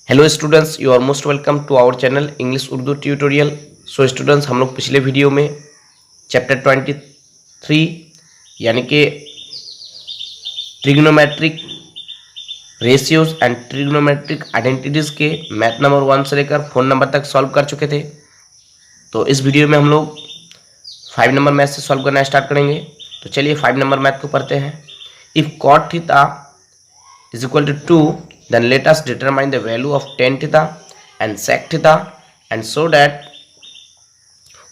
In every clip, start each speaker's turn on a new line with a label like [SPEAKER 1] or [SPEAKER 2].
[SPEAKER 1] Hello students, you are most welcome to our channel English Urdu tutorial. So students, हम लोग पिछले video में chapter 23 यानी कि trigonometric ratios and trigonometric identities के मैथ नंबर 1 से लेकर 4 नंबर तक सॉल्व कर चुके थे। तो इस वीडियो में हम लोग 5 नंबर मैथ से सॉल्व करना स्टार्ट करेंगे। तो चलिए 5 नंबर मैथ को पढ़ते हैं। If cot theta is equal to 2, then let us determine the value of tan theta and sec theta and show that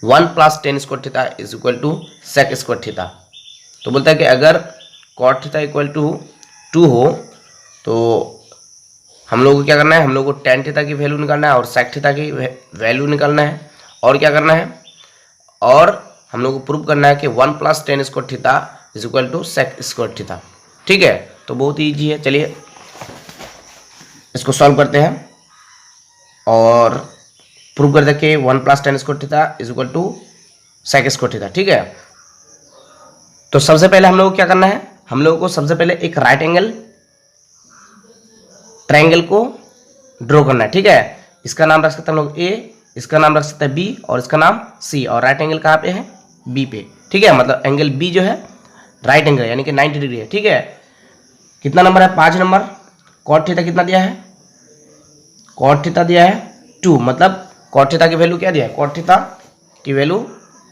[SPEAKER 1] 1 plus tan square theta is equal to sec square theta। तो बोलता है कि अगर cot theta equal to 2 हो तो हम लोग को क्या करना है, हम लोग को tan theta की वैल्यू निकालना है और sec theta की वैल्यू निकालना है। और क्या करना है, और हम लोग को प्रूव करना है कि 1 plus tan square theta is equal to sec square theta। ठीक है, तो बहुत ईजी है। चलिए इसको सॉल्व करते हैं और प्रूव करते हैं कि 1 plus tan square theta is equal to sec square theta. ठीक है, तो सबसे पहले हम लोग को क्या करना है, हम लोगों को सबसे पहले एक राइट एंगल ट्रायंगल को ड्रॉ करना है। ठीक है, इसका नाम रख सकते हैं हम लोग A, इसका नाम रख सकते हैं B और इसका नाम C, और राइट एंगल कहाँ पे है, B पे। ठीक है, मतलब एंगल B जो है राइट एंगल यानी कि 90 डिग्री है। ठीक है, कितना नंबर है, 5 नंबर। कॉट थीटा कितना दिया है, कॉट थीटा दिया है 2, मतलब कॉट थीटा की वैल्यू क्या दिया है, कॉट थीटा की value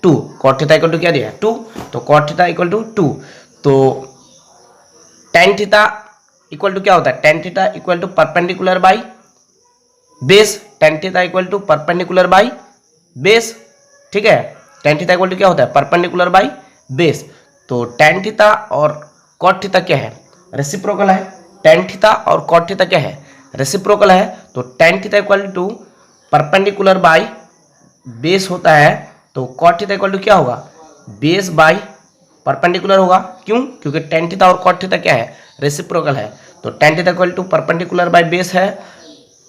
[SPEAKER 1] 2, cot theta equal to क्या दिया है 2, तो कॉट थीटा इक्वल टू 2। तो tan थीटा इक्वल टू क्या होता है, tan theta equal to perpendicular by base, tan theta equal to perpendicular by base. ठीक है, tan थीटा इक्वल टू क्या होता है, परपेंडिकुलर बाई बेस। तो tan थीटा और कॉट थीटा क्या है, रेसिप्रोकल है। tan थीटा और कॉट थीटा क्या है, रेसिप्रोकल है। तो tan theta equal to perpendicular by base होता है, तो कॉट थीटा इक्वल टू क्या होगा, बेस बाई परपेंडिकुलर होगा। क्यों, क्योंकि tan थीटा और कॉट थीटा क्या है, रेसिप्रोकल है। तो tan theta equal to perpendicular by base है,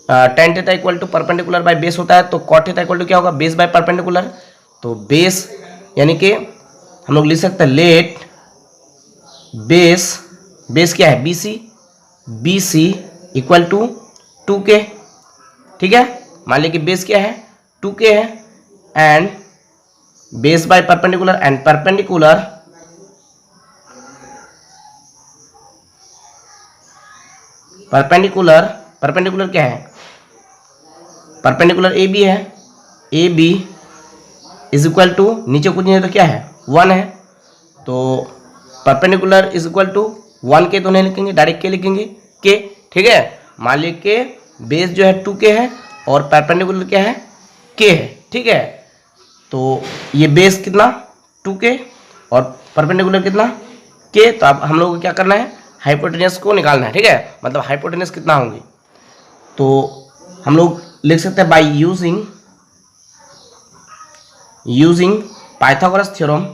[SPEAKER 1] tan theta equal to perpendicular by base होता है, तो कॉट थीटा इक्वल टू क्या होगा, बेस बाई परपेंडिकुलर। तो बेस यानी कि हम लोग लिख सकते हैं लेट बेस, बेस क्या है B C equal to 2k। ठीक है, मान लीजिए कि बेस क्या है 2k है, and base by perpendicular, and perpendicular perpendicular क्या है, परपेंडिकुलर ए बी है, A B is equal to, नीचे कुछ नहीं है तो क्या है 1 है, तो परपेंडिकुलर इज इक्वल टू 1 के तो नहीं लिखेंगे, डायरेक्ट के लिखेंगे के। ठीक है, मान लीजिए के बेस जो है 2k है और परपेंडिकुलर क्या है k है। ठीक है, तो ये बेस कितना 2k और परपेंडिकुलर कितना k। तो अब हम लोग को क्या करना है, हाइपोटेनस को निकालना है। ठीक है, मतलब हाइपोटेनस कितना होंगे, तो हम लोग लिख सकते हैं by using Pythagoras theorem.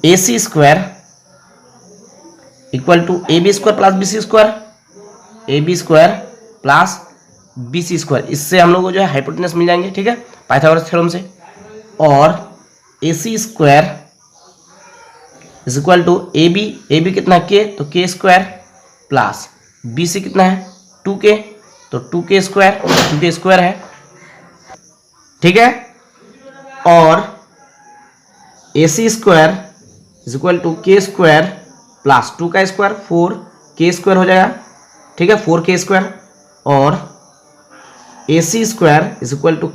[SPEAKER 1] AC square equal to AB square plus BC square, AB square plus BC square, इससे हम लोग को जो है हाइपोटेनस मिल जाएंगे। ठीक है, पाइथागोरस थ्योरम से। और AC square is equal to AB कितना k, तो k स्क्वायर प्लस BC कितना है 2k, तो 2k स्क्वायर है। ठीक है, और AC square is equal to k square plus 2 का स्क्वायर 4k स्क्वायर हो जाएगा। ठीक है, 4k स्क्वायर, और AC square is equal to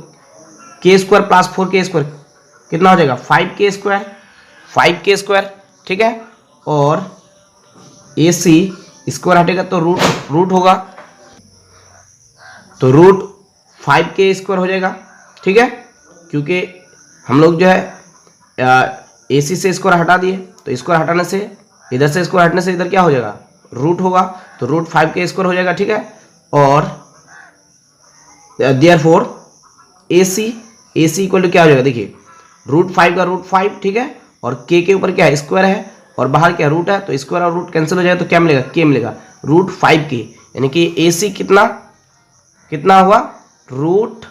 [SPEAKER 1] k square plus 4k square कितना हो जाएगा 5k स्क्वायर। ठीक है, और AC स्क्वायर हटेगा तो रूट होगा, तो रूट 5k स्क्वायर हो जाएगा। ठीक है, क्योंकि हम लोग जो है AC से स्क्वायर हटा दिए, तो स्क्वायर हटाने से इधर से स्क्वायर हटने से इधर क्या हो जाएगा, रूट होगा, तो रूट 5k स्क्वायर हो जाएगा। ठीक है, और देयरफॉर AC इक्वल टू क्या हो जाएगा, देखिए रूट 5 का रूट 5। ठीक है, और k के ऊपर क्या है, स्क्वायर है, और बाहर क्या रूट है, तो स्क्वायर और रूट कैंसिल हो जाएगा, तो क्या मिलेगा, k मिलेगा, रूट 5k, यानी कि AC कितना होगा, रूट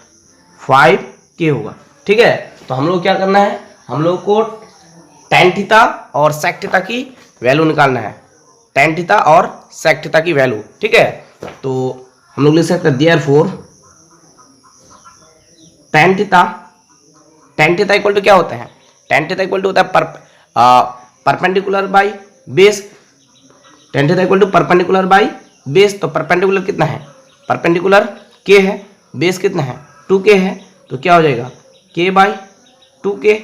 [SPEAKER 1] 5k होगा। ठीक है, तो हम लोग क्या करना है, हम लोग को tan थीटा और sec थीटा की वैल्यू निकालना है, tan थीटा और sec थीटा की वैल्यू, ठीक है। तो हम लोग लिख सकते हैं therefore tan theta equal to क्या होता है, tan थीटा इक्वल टू होता है perpendicular by base, tan theta equal to perpendicular by base. तो परपेंडिकुलर कितना है, परपेंडिकुलर k है, बेस कितना है 2k है, तो क्या हो जाएगा k by 2k,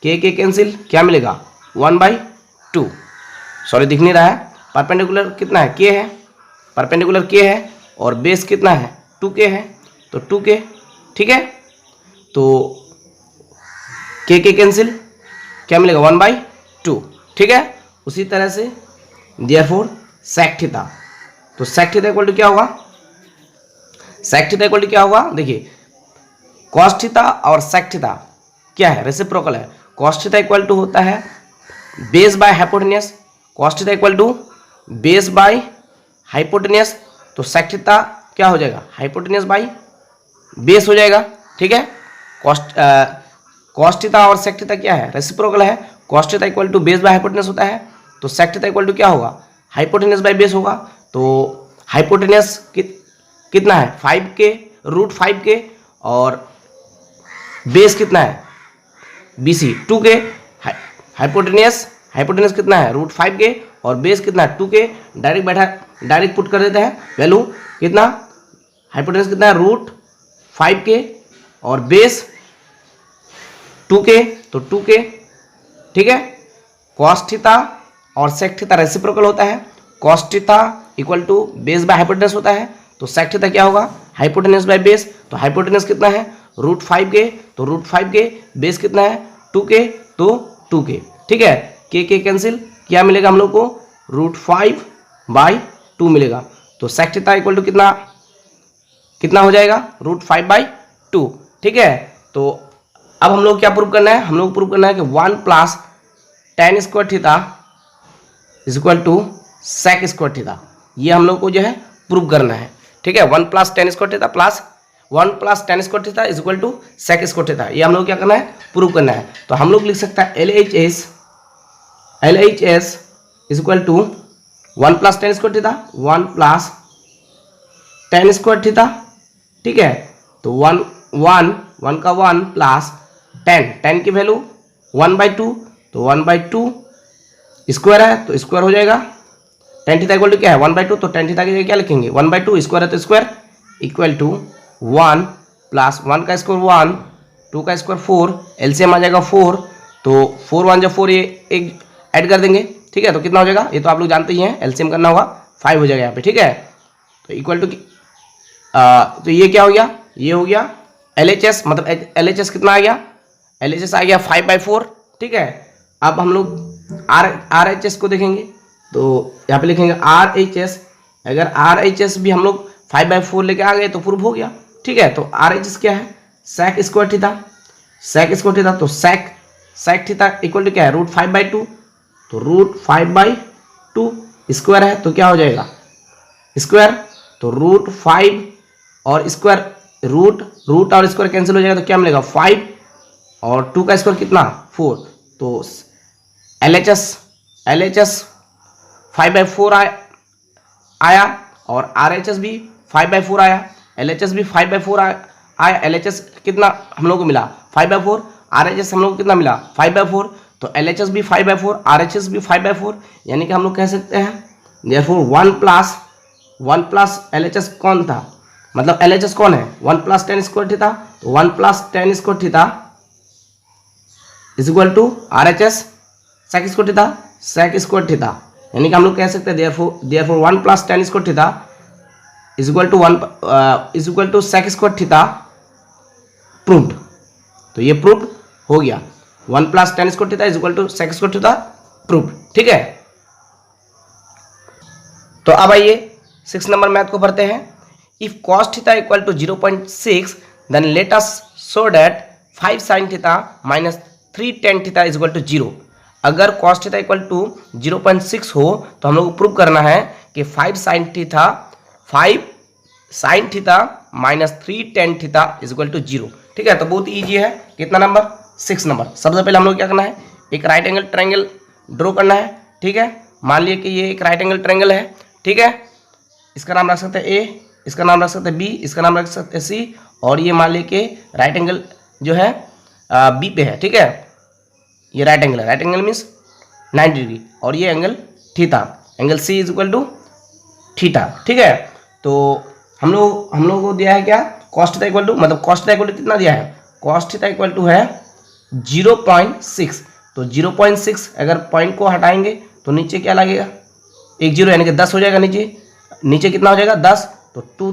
[SPEAKER 1] k cancel, क्या मिलेगा 1/2। सॉरी दिख नहीं रहा है, परपेंडिकुलर कितना है k है, परपेंडिकुलर k है और बेस कितना है 2k है, तो 2k, ठीक है। तो k कैंसिल, क्या मिलेगा 1/2, ठीक है। उसी तरह से देयरफॉर sec थीटा, तो sec थीटा इक्वल टू क्या होगा, sec थीटा इक्वल टू क्या होगा, देखिए cos थीटा और sec थीटा क्या है, रेसिप्रोकल है। cos थीटा इक्वल टू होता है base by hypotenuse, cos theta equal to base by hypotenuse, तो sec थीटा क्या हो जाएगा हाइपोटेन्यूस बाय बेस हो जाएगा, ठीक है। cos थीटा और sec थीटा क्या है, रेसिप्रोकल है। cos theta equal to base by hypotenuse होता है, तो sec थीटा इक्वल टू क्या होगा हाइपोटेन्यूस बाय बेस होगा। तो हाइपोटेन्यूस कितना है 5k रूट 5k और बेस कितना है BC 2k, हाइपोटेन्यूस कितना है रूट 5k और बेस कितना है 2k। डायरेक्ट पुट कर देते हैं वैल्यू, कितना हाइपोटेन्यूस कितना है रूट 5k और बेस 2k, तो 2k, ठीक है। cos थीटा और sec थीटा रेसिप्रोकल होता है, cos theta equal to base by hypotenuse होता है, तो sec थीटा क्या होगा हाइपोटेन्यूस बाय बेस। तो हाइपोटेन्यूस कितना है रूट 5k, तो रूट 5k, बेस कितना है 2k, तो 2k, ठीक है। k कैंसिल, क्या मिलेगा हम लोग को रूट 5/2 मिलेगा। तो sec थीटा इक्वल टू कितना हो जाएगा रूट 5/2, ठीक है। तो अब हम लोग क्या प्रूव करना है, हम लोग प्रूव करना है कि 1 plus tan square theta is equal to sec square theta, ये हम लोग को जो है प्रूव करना है, ठीक है। 1 plus tan square theta plus 1 plus tan square theta is equal to sec square theta, ये हम लोग क्या करना है प्रूव करना है। तो हम लोग लिख सकता है LHS is equal to 1 plus tan square theta, 1 plus tan square theta, ठीक है। तो 1 का 1 प्लस tan की वैल्यू 1/2, तो 1/2 स्क्वायर है तो स्क्वायर हो जाएगा। tan थीटा इक्वल टू क्या है 1/2, तो tan थीटा की जगह क्या लिखेंगे 1/2, स्क्वायर है तो स्क्वायर, इक्वल टू 1 प्लस 1 का स्क्वायर 1, 2 का स्क्वायर 4, एलसीएम आ जाएगा 4, तो 4 1 4, ये एक ऐड कर देंगे, ठीक है। तो कितना हो जाएगा, ये तो आप लोग जानते ही हैं, एलसीएम करना होगा 5 हो जाएगा यहाँ पे, ठीक है। तो इक्वल टू तो ये क्या हो गया, ये हो गया LHS, मतलब LHS कितना आ गया, LHS आ गया 5/4, ठीक है। अब हम लोग RHS को देखेंगे, तो यहाँ पे लिखेंगे RHS, अगर RHS भी हम लोग 5/4 लेके आ गए तो प्रूफ हो गया, ठीक है। तो RHS क्या है sec स्क्वायर थीटा, तो sec थीटा इक्वल टू क्या है रूट 5/2, तो रूट 5/2 स्क्वायर है तो क्या हो जाएगा स्क्वायर, तो रूट 5 और स्क्वायर रूट और स्क्वायर कैंसिल हो जाएगा, तो क्या मिलेगा 5 और 2 का स्क्वायर कितना 4, तो LHS 5/4 आया और RHS भी 5/4 आया, LHS भी 5/4 आया। LHS कितना हम लोग को मिला 5/4, RHS हम लोग को कितना मिला 5/4, तो LHS भी 5/4, RHS भी 5/4, यानी कि हम लोग कह सकते हैं देयरफॉर 1 प्लस LHS कौन था, मतलब LHS कौन है 1 प्लस tan स्क्वायर थीटा, तो 1 plus tan square theta is equal to RHS sec square theta, यानी कि हम लोग कह सकते हैं therefore 1 plus tan square theta is equal to sec square theta proved. तो ये प्रूव्ड हो गया, 1 plus tan square theta is equal to sec square theta proved, ठीक है। तो अब आइए 6 नंबर मैथ को पढ़ते हैं। If cos theta equal to 0.6 then let us show that 5 sin theta minus 3 tan theta is equal to 0। अगर cos theta equal to 0.6 हो तो हम लोग को प्रूव करना है कि 5 sin theta minus 3 tan theta is equal to 0, ठीक है। तो बहुत ईजी है, कितना नंबर 6 नंबर। सबसे पहले हम लोग क्या करना है एक राइट एंगल ट्रायंगल ड्रॉ करना है, ठीक है। मान लिया कि ये एक राइट एंगल ट्रायंगल है, ठीक है। इसका नाम रख सकते हैं ए, इसका नाम रख सकते हैं बी, इसका नाम रख सकते हैं सी, और ये मान लिया कि राइट एंगल जो है बी पे है, ठीक है। ये राइट एंगल है, राइट एंगल मीन्स 90 डिग्री, और ये angle theta, angle C is equal to theta, ठीक है। तो हम लोगों को दिया है क्या, कॉस थीटा इक्वल टू, मतलब कॉस थीटा इक्वल टू कितना दिया है, कॉस थीटा इक्वल टू है 0.6। तो 0.6 अगर पॉइंट को हटाएंगे तो नीचे क्या लगेगा, एक जीरो यानी कि 10 हो जाएगा, नीचे कितना हो जाएगा 10, तो 2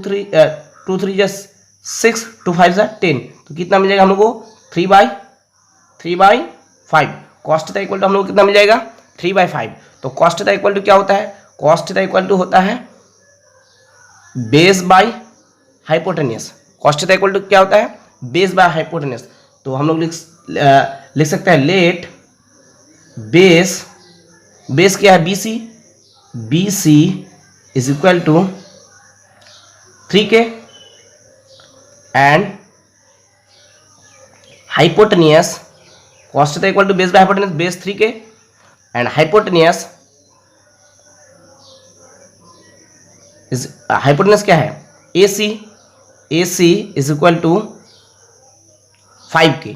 [SPEAKER 1] 3 जस्ट 6, 2 5 जा 10, तो कितना मिल जाएगा हम लोग को 3/5। कॉस थीटा इक्वल टू हम लोग को कितना मिल जाएगा 3/5। तो कॉस थीटा इक्वल टू क्या होता है, कॉस थीटा इक्वल टू होता है base by hypotenuse. Cos theta equal to क्या होता है, बेस बाय हाइपोटेनियस। तो हम लोग लिख सकते हैं लेट बेस क्या है BC is equal to 3K and hypotenuse, cos theta equal to base by hypotenuse, base 3K and hypotenuse क्या है AC is equal to 5K,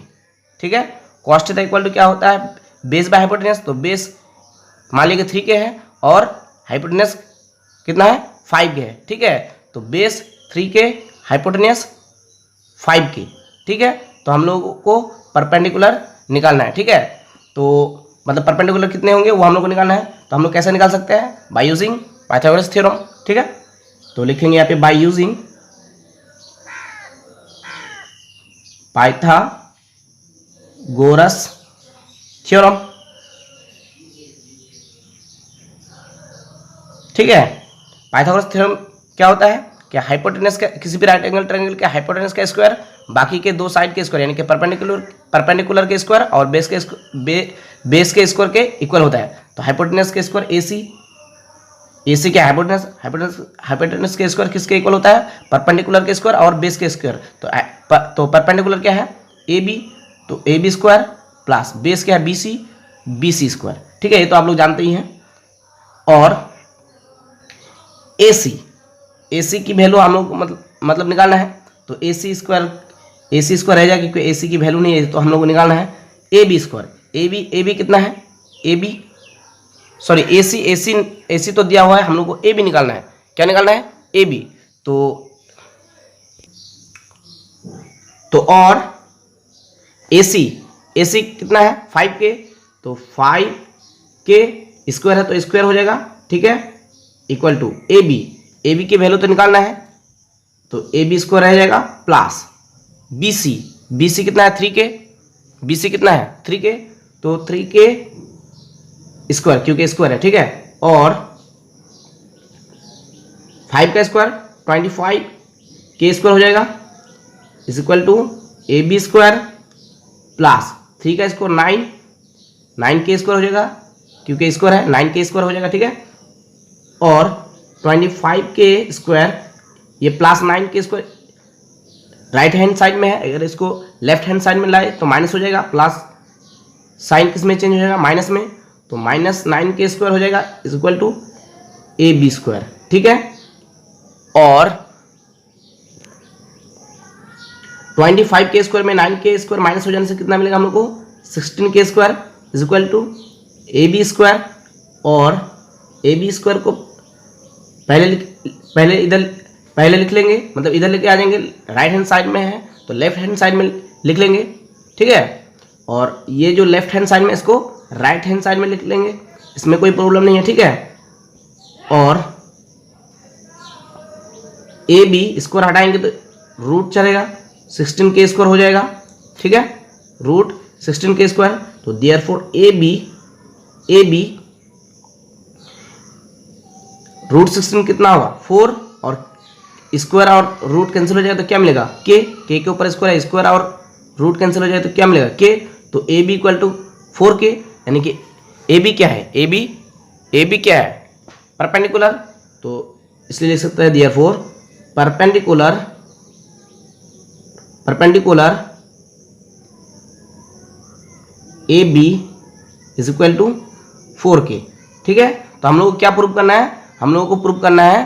[SPEAKER 1] ठीक है। कॉस थीटा इक्वल टू क्या होता है, बेस बाय हाइपोटेनियस, तो बेस मान लीजिए 3K है और हाइपोटेनियस कितना है 5K है, ठीक है। तो बेस 3K, हाइपोटेनियस 5K, ठीक है। तो हम लोगों को परपेंडिकुलर निकालना है, ठीक है। तो मतलब परपेंडिकुलर कितने होंगे वो हम लोग को निकालना है। तो हम लोग कैसे निकाल सकते हैं, बाय यूजिंग पाइथागोरस थ्योरम, ठीक है। तो लिखेंगे यहाँ पे बाय यूजिंग पाइथागोरस थ्योरम, ठीक है। पाइथागोरस थ्योरम क्या होता है कि हाइपोटेनस का किसी भी राइट एंगल ट्रायंगल के हाइपोटेनस का स्क्वायर बाकी के दो साइड के स्क्वायर यानी कि परपेंडिकुलर के स्क्वायर और बेस के स्क्वायर के इक्वल होता है। तो हाइपोटेनस के स्क्वायर AC क्या हाइपोटेनस के स्क्वायर किसके इक्वल होता है, परपेंडिकुलर के स्क्वायर और बेस के स्क्वायर। तो परपेंडिकुलर क्या है AB, तो AB स्क्वायर प्लस बेस क्या है BC स्क्वायर, ठीक है। ये तो आप लोग जानते ही हैं। और AC की वैल्यू हम लोग मतलब निकालना है। तो AC स्क्वायर रह जाएगा क्योंकि AC की वैल्यू नहीं है, तो हम लोग को निकालना है AB स्क्वायर। AB कितना है, AC तो दिया हुआ है, हम लोग को AB निकालना है। क्या निकालना है AB। तो और AC कितना है 5K, तो 5K स्क्वायर है तो स्क्वायर हो जाएगा, ठीक है, इक्वल टू AB की वैल्यू तो निकालना है, तो AB स्क्वायर रह जाएगा प्लस BC कितना है 3K, BC कितना है 3K, तो 3K स्क्वायर क्योंकि स्क्वायर है, ठीक है। और 5 का स्क्वायर 25K स्क्वायर हो जाएगा is equal to AB square plus 3 का स्क्वायर 9K स्क्वायर हो जाएगा क्योंकि स्क्वायर है, 9K स्क्वायर हो जाएगा, ठीक है। और 25K स्क्वायर ये plus 9K square right hand side में है, अगर इसको लेफ्ट हैंड साइड में लाए तो माइनस हो जाएगा, प्लस साइन किस में चेंज हो जाएगा माइनस में, तो माइनस 9K स्क्वायर हो जाएगा is equal to AB square, ठीक है। और 25K स्क्वायर में 9K स्क्वायर माइनस हो जाने से कितना मिलेगा हम लोग को 16K square is equal to AB square. और AB स्क्वायर को पहले लिख लेंगे, मतलब इधर लेके आ जाएंगे, राइट हैंड साइड में है तो लेफ्ट हैंड साइड में लिख लेंगे, ठीक है। और ये जो लेफ्ट हैंड साइड में इसको राइट हैंड साइड में लिख लेंगे, इसमें कोई प्रॉब्लम नहीं है, ठीक है। और AB स्क्वायर हटाएंगे तो रूट चलेगा 16K स्क्वायर हो जाएगा, ठीक है, रूट 16K स्क्वायर। तो देयरफॉर AB रूट 16 कितना होगा 4, और स्क्वायर और रूट कैंसिल हो जाए तो क्या मिलेगा K के ऊपर स्क्वायर है, स्क्वायर और रूट कैंसिल हो जाए तो क्या मिलेगा K। तो AB इक्वल टू 4K, यानी कि AB क्या है AB क्या है परपेंडिकुलर, तो इसलिए लिख सकते हैं therefore perpendicular AB is equal to 4k। ठीक है, तो हम लोग को क्या प्रूव करना है, हम लोगों को प्रूव करना है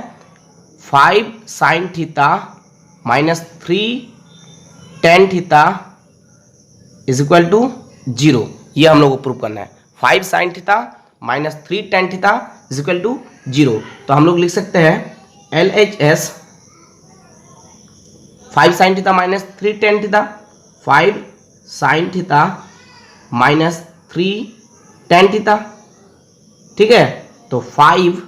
[SPEAKER 1] 5 sine theta minus 3 tan theta is equal to 0। ये हम लोग को प्रूव करना है 5 sine theta minus 3 tan theta is equal to 0। तो हम लोग लिख सकते हैं LHS 5 sine theta minus 3 tan theta, 5 sine theta minus 3 tan theta. ठीक है, तो 5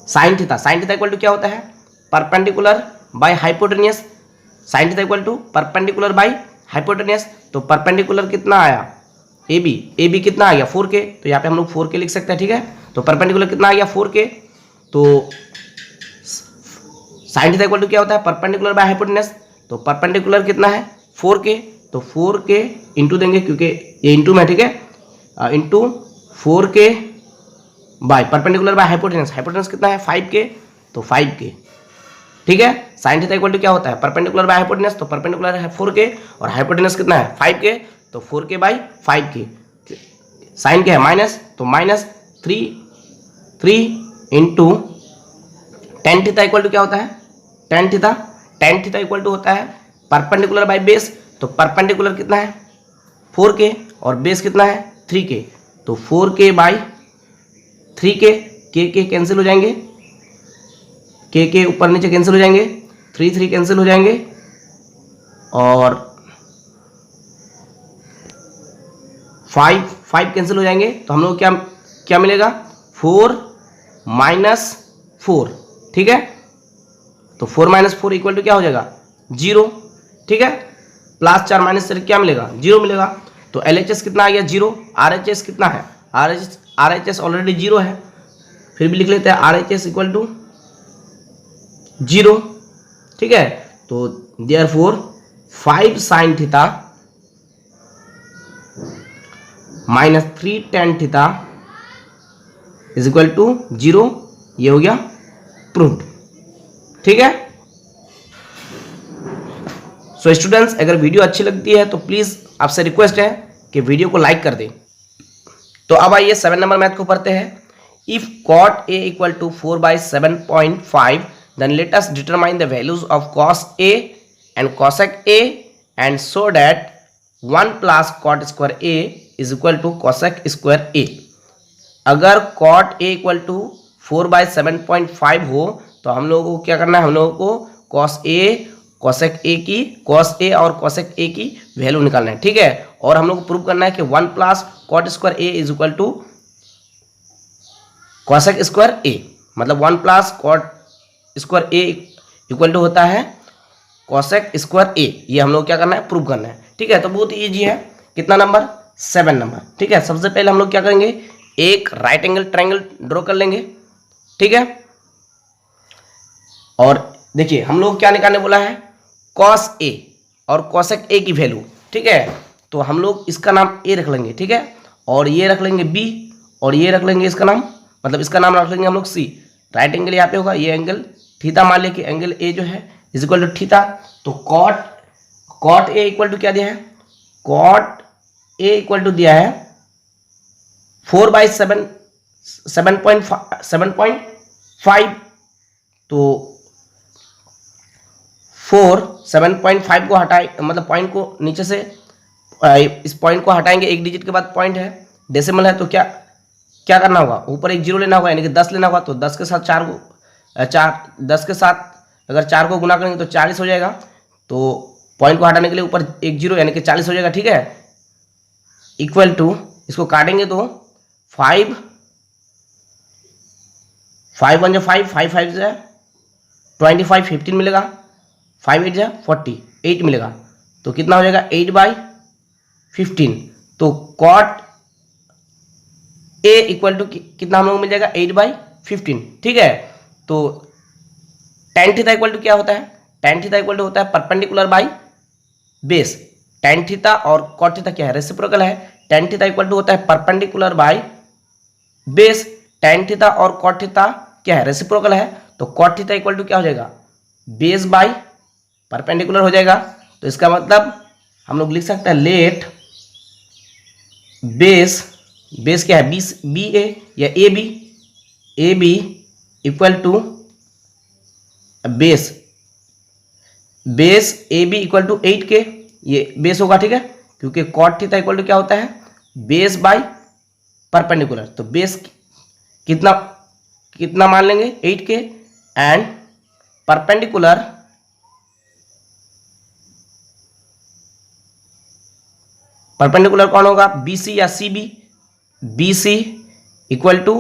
[SPEAKER 1] साइन थीटा इक्वल टू क्या होता है, perpendicular by hypotenuse. Sine theta equal to perpendicular by hypotenuse. तो परपेंडिकुलर कितना आया, AB कितना आ गया 4k, तो यहाँ पे हम लोग 4k लिख सकते हैं। ठीक है, तो परपेंडिकुलर कितना आ गया 4k। तो साइन थीटा इक्वल टू क्या होता है, परपेंडिकुलर बाय हाइपोटेनियस। तो परपेंडिकुलर कितना है 4k, तो 4k इंटू देंगे क्योंकि ये इंटू में। ठीक है, into 4k by perpendicular by hypotenuse. Hypotenuse कितना है 5k, तो 5k। ठीक है, साइन थीटा इक्वल टू क्या होता है, परपेंडिकुलर बाय हाइपोटेनस। तो परपेंडिकुलर है 4k और हाइपोटेनस कितना है 5k, तो 4k बाय 5k। साइन क्या है माइनस, तो minus 3 into tan theta equal to क्या होता है, टेन थीटा इक्वल टू होता है परपेंडिकुलर बाय बेस। तो परपेंडिकुलर कितना है 4k और बेस कितना है 3k, तो 4k बाय 3k, के कैंसिल हो जाएंगे, के ऊपर नीचे कैंसिल हो जाएंगे, 3 कैंसिल हो जाएंगे और 5 कैंसिल हो जाएंगे। तो हम लोग क्या मिलेगा 4 माइनस 4। ठीक है, तो 4 माइनस 4 इक्वल टू क्या हो जाएगा 0। ठीक है, प्लस 4 माइनस 4 क्या मिलेगा 0 मिलेगा। तो LHS कितना आ गया 0, RHS कितना है, RHS ऑलरेडी 0 है, फिर भी लिख लेते हैं RHS इक्वल टू 0। ठीक है, तो therefore 5 sine theta minus 3 tan theta is equal to 0। ये हो गया प्रूव्ड। ठीक है, सो स्टूडेंट्स, अगर वीडियो अच्छी लगती है तो प्लीज आपसे रिक्वेस्ट है कि वीडियो को लाइक कर दें। तो अब आइए 7 नंबर मैथ को पढ़ते हैं। If cot A equal to 4/7.5 then let us determine the values of cos A and cosec A and so that 1 plus cot square A is equal to cosec square A। अगर cot A equal to 4/7.5 हो तो हम लोगों को क्या करना है, हम लोगों को cos A cosec A की cos A और cosec A की वैल्यू निकालना है। ठीक है, और हम लोग को प्रूव करना है कि 1 plus cot square A is equal to cosec square A, मतलब 1 plus cot square A equal to होता है cosec स्क्वायर A। ये हम लोग क्या करना है, प्रूव करना है। ठीक है, तो बहुत ईजी है। कितना नंबर 7 नंबर। ठीक है, सबसे पहले हम लोग क्या करेंगे, एक राइट एंगल ट्रायंगल ड्रॉ कर लेंगे। ठीक है, और देखिए हम लोग क्या निकालने बोला है, cos A और cosec A की वैल्यू। ठीक है, तो हम लोग इसका नाम A रख लेंगे। ठीक है, और ये रख लेंगे B और ये रख लेंगे इसका नाम, मतलब इसका नाम रख लेंगे हम लोग C। राइट एंगल यहाँ पे होगा, ये एंगल थीटा मान लिया कि एंगल A जो है इज इक्वल टू थीटा। तो cot A इक्वल टू क्या दिया है, cot A इक्वल टू दिया है 7.5। तो 7.5 को हटाए, मतलब पॉइंट को नीचे से इस पॉइंट को हटाएंगे, एक डिजिट के बाद पॉइंट है, डेसिमल है, तो क्या करना होगा, ऊपर एक जीरो लेना होगा, यानी कि 10 लेना होगा। तो 10 के साथ 10 के साथ अगर 4 को गुना करेंगे तो 40 हो जाएगा। तो पॉइंट को हटाने के लिए ऊपर एक जीरो यानी कि 40 हो जाएगा। ठीक है, इक्वल टू इसको काटेंगे तो 5 1 जो 5 5 जो 25 15 मिलेगा, 5 8 जो 48 मिलेगा। तो कितना हो जाएगा 8/15। तो cot A इक्वल टू कितना हम लोग मिल जाएगा 8/15। ठीक है, तो tan थीटा इक्वल टू क्या होता है, tan थीटा इक्वल टू होता है perpendicular by base. tan theta और cot थीटा क्या है, रेसिप्रोकल है। tan थीटा इक्वल टू होता है perpendicular by base, tan theta और cot थीटा क्या है, रेसिप्रोकल है। तो cot थीटा इक्वल टू क्या हो जाएगा, बेस बाय परपेंडिकुलर हो जाएगा। तो इसका मतलब हम लोग लिख सकते हैं लेट बेस बेस क्या है, बी ए या A B equal to base A B equal to 8K, ये बेस होगा, ठीक है, क्योंकि कॉट थीटा इक्वल टू क्या होता है, बेस बाय परपेंडिकुलर। तो बेस कितना कितना मान लेंगे 8K एंड परपेंडिकुलर कौन होगा, BC या CB, BC equal to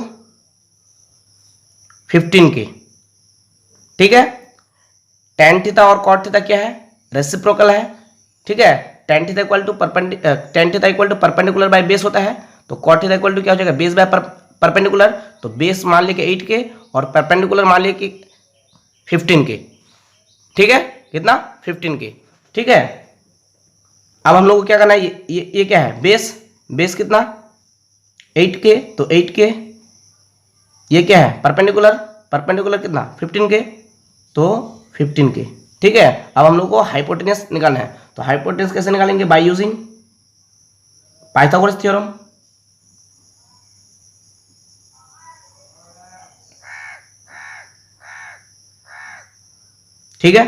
[SPEAKER 1] 15K, ठीक है। tan थीटा और cot थीटा क्या है, रेसिप्रोकल है, ठीक है। tan theta equal to perpendicular by base होता है, तो cot थीटा इक्वल टू क्या हो जाएगा, बेस बाय परपेंडिकुलर। तो बेस मान लिया कि 8K और परपेंडिकुलर मान लिया कि 15K, ठीक है, कितना 15K, ठीक है। अब हम लोग को क्या करना है, ये क्या है, बेस कितना 8K, तो 8K, ये क्या है परपेंडिकुलर कितना 15K, तो 15K, ठीक है। अब हम लोग को हाइपोटेन्यूज निकालना है, तो हाइपोटेन्यूज कैसे निकालेंगे, बाय यूजिंग पाइथागोरस थ्योरम। ठीक है,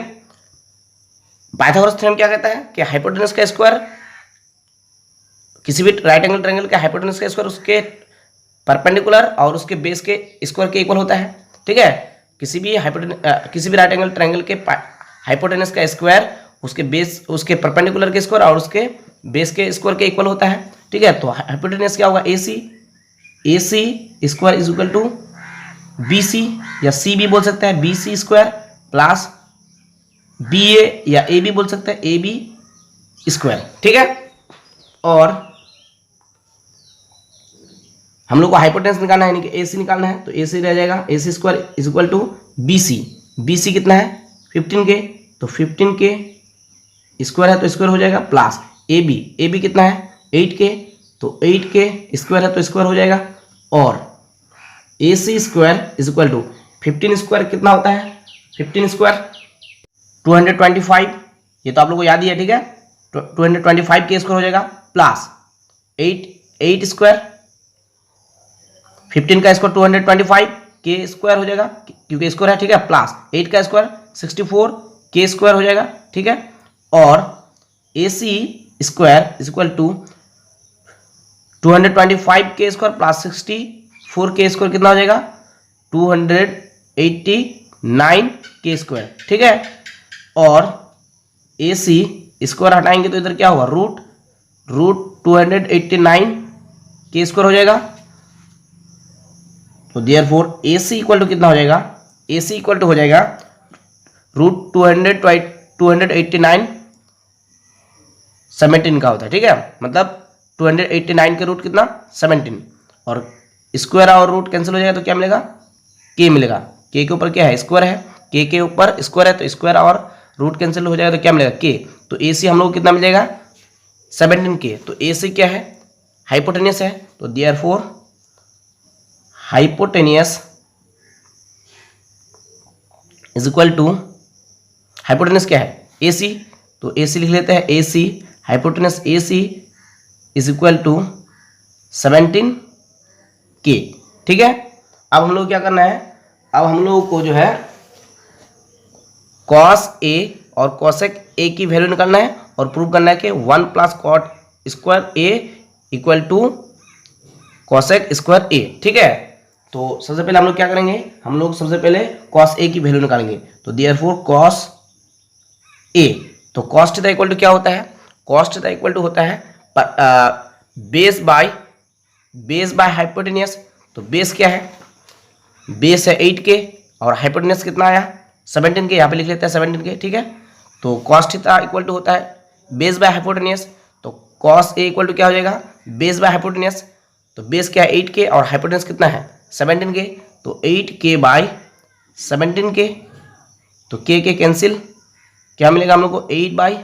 [SPEAKER 1] पाइथागोरस थ्योरम क्या कहता है कि हाइपोटेन्यूज का स्क्वायर, किसी भी राइट एंगल ट्रायंगल का हाइपोटेन्यूज का स्क्वायर उसके परपेंडिकुलर और उसके बेस के स्क्वायर के इक्वल होता है, ठीक है। किसी भी राइट एंगल ट्रायंगल के हाइपोटेन्यूज का स्क्वायर उसके परपेंडिकुलर के स्क्वायर और उसके बेस के स्क्वायर के इक्वल होता है, ठीक है। तो हाइपोटेन्यूज क्या होगा, AC square is equal to BC या CB बोल सकते हैं, BC स्क्वायर प्लस BA या AB बोल सकते हैं, AB स्क्वायर, ठीक है। और हम लोग को हाइपोटेन्यूज निकालना है, यानी कि AC निकालना है, तो AC रह जाएगा AC square is equal to BC कितना है 15K, तो 15K स्क्वायर है तो स्क्वायर हो जाएगा, प्लस AB कितना है 8K, तो 8K स्क्वायर है तो स्क्वायर हो जाएगा, और AC square is equal to 15 square कितना होता है, 15 स्क्वायर 225, ये तो आप लोग को याद ही है, ठीक है। 225 के स्क्वायर हो जाएगा, प्लस 8 स्क्वायर 15 का स्क्वायर 225 के स्क्वायर हो जाएगा, क्योंकि स्क्वायर है, ठीक है, प्लस 8 का स्क्वायर 64 के स्क्वायर हो जाएगा, ठीक है। और AC square is equal to 225 के स्क्वायर प्लस 64 के स्क्वायर कितना हो जाएगा, 289 के स्क्वायर, ठीक है। और AC स्क्वायर हटाएंगे तो इधर क्या होगा, रूट 289 के स्क्वायर हो जाएगा, तो देयरफॉर AC इक्वल टू कितना हो जाएगा, AC इक्वल टू हो जाएगा रूट 289 17 का होता है, ठीक है। मतलब 289 के रूट कितना 17, और स्क्वायर और रूट कैंसिल हो जाएगा तो क्या मिलेगा, K मिलेगा। K के ऊपर क्या है, स्क्वायर है, K के ऊपर स्क्वायर है, तो स्क्वायर और रूट कैंसिल हो जाएगा तो क्या मिलेगा, K। तो AC हम लोग कितना मिल जाएगा 17K, तो AC क्या है, हाइपोटेन्यूज है, तो therefore hypotenuse is equal to, hypotenuse क्या है AC, तो AC लिख लेते हैं, AC hypotenuse AC is equal to 17K, ठीक है। अब हम लोग क्या करना है, अब हम लोग को जो है cos A और cosec A की वैल्यू निकालना है और प्रूव करना है कि 1 plus cot square A equal to cosec square A, ठीक है। तो सबसे पहले हम लोग क्या करेंगे, हम लोग सबसे पहले cos A की वैल्यू निकालेंगे, तो देयरफॉर cos A, तो cos थीटा इक्वल टू क्या होता है, cos थीटा इक्वल टू होता है बेस बाय हाइपोटेन्यूज। तो बेस क्या है, बेस है 8K और हाइपोटेन्यूज कितना आया 17K, यहाँ पे लिख लेते हैं 17K, ठीक है। तो cos थीटा इक्वल टू होता है बेस बाय हाइपोटेन्यूज, तो cos A इक्वल टू क्या हो जाएगा, बेस बाय हाइपोटेन्यूज। तो बेस क्या है 8K और हाइपोटेन्यूज कितना है 17K, तो 8K बाय 17K, तो K कैंसिल, क्या मिलेगा हम लोग को 8 बाय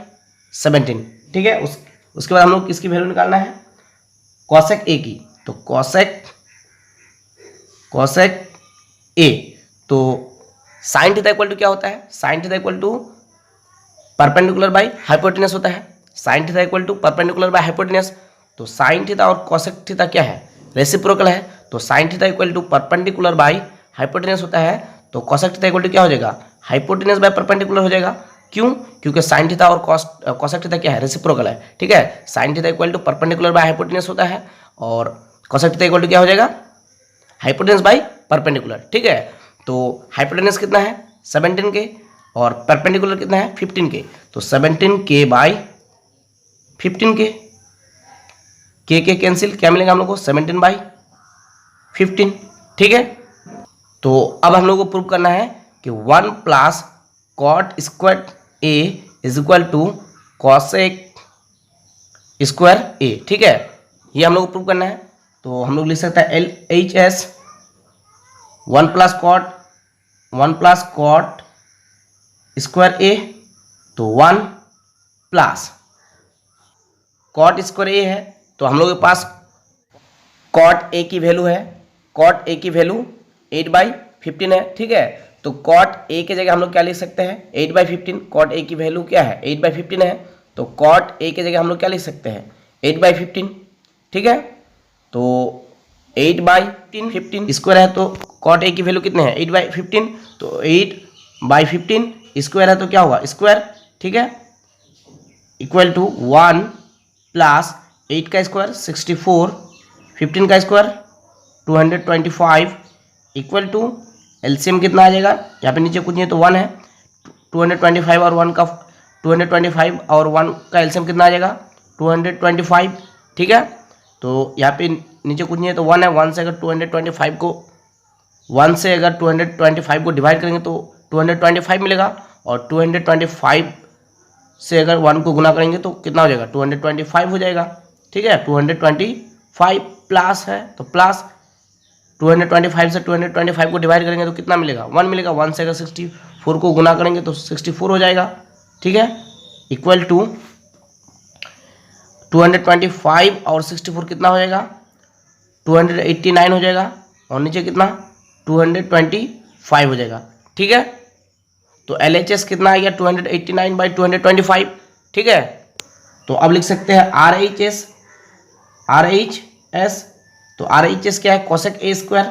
[SPEAKER 1] 17, ठीक है। उसके बाद हम लोग किसकी वैल्यू निकालना है, cosec A की, तो cosec A, तो sin थीटा इक्वल टू क्या होता है, sin theta equal to perpendicular by hypotenuse होता है, sin theta equal to perpendicular by hypotenuse. तो साइन थीटा और कोसेक थीटा क्या है, रेसिप्रोकल है। तो sine theta equal to perpendicular by hypotenuse होता है, तो कोसेक थीटा इक्वल टू क्या हो जाएगा, हाइपोटेनस बाय परपेंडिकुलर हो जाएगा। क्यों, क्योंकि साइन थीटा और कोसेक थीटा क्या है, रेसिप्रोकल है। ठीक है, sine theta equal to perpendicular by hypotenuse होता है और कोसेक थीटा इक्वल टू क्या हो जाएगा, हाइपोटेनस बाय परपेंडिकुलर। ठीक है, तो हाइपोटेनस कितना है 17 के और परपेंडिकुलर कितना है 15 के, तो 17 के बाई 15 के कैंसिल, क्या मिलेगा हम लोग को 17 बाई 15। ठीक है, तो अब हम लोग को प्रूव करना है कि 1 plus cot square A is equal to cosec square A. ठीक है, ये हम लोग को प्रूव करना है। तो हम लोग लिख सकते हैं LHS 1 प्लस कॉट स्क्वायर ए, तो 1 प्लस कॉट स्क्वायर ए है, तो हम लोग के पास कॉट ए की वैल्यू है, कॉट ए की वैल्यू 8/15 है। ठीक है, तो कॉट ए की जगह हम लोग क्या लिख सकते हैं 8/15, कॉट ए की वैल्यू क्या है 8/15 है, तो कॉट ए की जगह हम लोग क्या लिख सकते हैं 8/15। ठीक है, तो 8/15 स्क्वायर है, तो कॉट ए की वैल्यू कितने हैं 8/15, तो 8/15 स्क्वायर है तो क्या होगा स्क्वायर। ठीक है, इक्वल टू 1 प्लस 8 का स्क्वायर 64, 15 का स्क्वायर 225 इक्वल टू एलसीएम कितना आ जाएगा, यहाँ पे नीचे कुछ नहीं है तो 1 है, 225 और 1 का 225 और 1 का एलसीएम कितना आ जाएगा 225। ठीक है, तो यहाँ पे नीचे कुछ नहीं है तो 1 है, 1 से अगर 225 को डिवाइड करेंगे तो 225 मिलेगा, और 225 से अगर 1 को गुना करेंगे तो कितना हो जाएगा 225 हो जाएगा। ठीक है, 225 प्लस है तो प्लस 225 से 225 को डिवाइड करेंगे तो कितना मिलेगा 1 मिलेगा, 1 से अगर 64 को गुना करेंगे तो 64 हो जाएगा। ठीक है, इक्वल टू 225 और 64 कितना हो जाएगा 289 हो जाएगा, और नीचे कितना 225 हो जाएगा। ठीक है, तो LHS कितना आ गया 289/225। ठीक है, तो अब लिख सकते हैं RHS, तो RHS क्या है कोसेक ए स्क्वायर,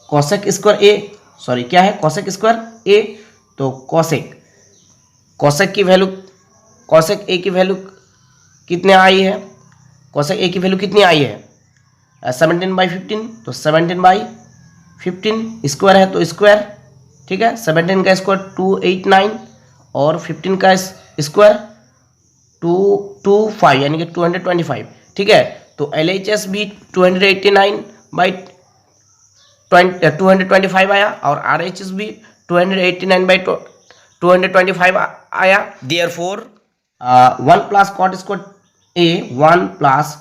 [SPEAKER 1] कोसेक स्क्वायर ए, सॉरी क्या है कोसेक स्क्वायर ए, तो कोसेक की वैल्यू, कोसेक ए की वैल्यू कितने आई है, कोसेक ए की वैल्यू कितनी आई है 17/15, तो 17/15 स्क्वायर है तो स्क्वायर। ठीक है, 17 का स्क्वायर 289 और 15 का स्क्वायर 225 यानी कि 225। ठीक है, तो LHS भी 225 आया और RHS भी 289/225 आया। Therefore 1 plus cot square A, 1 plus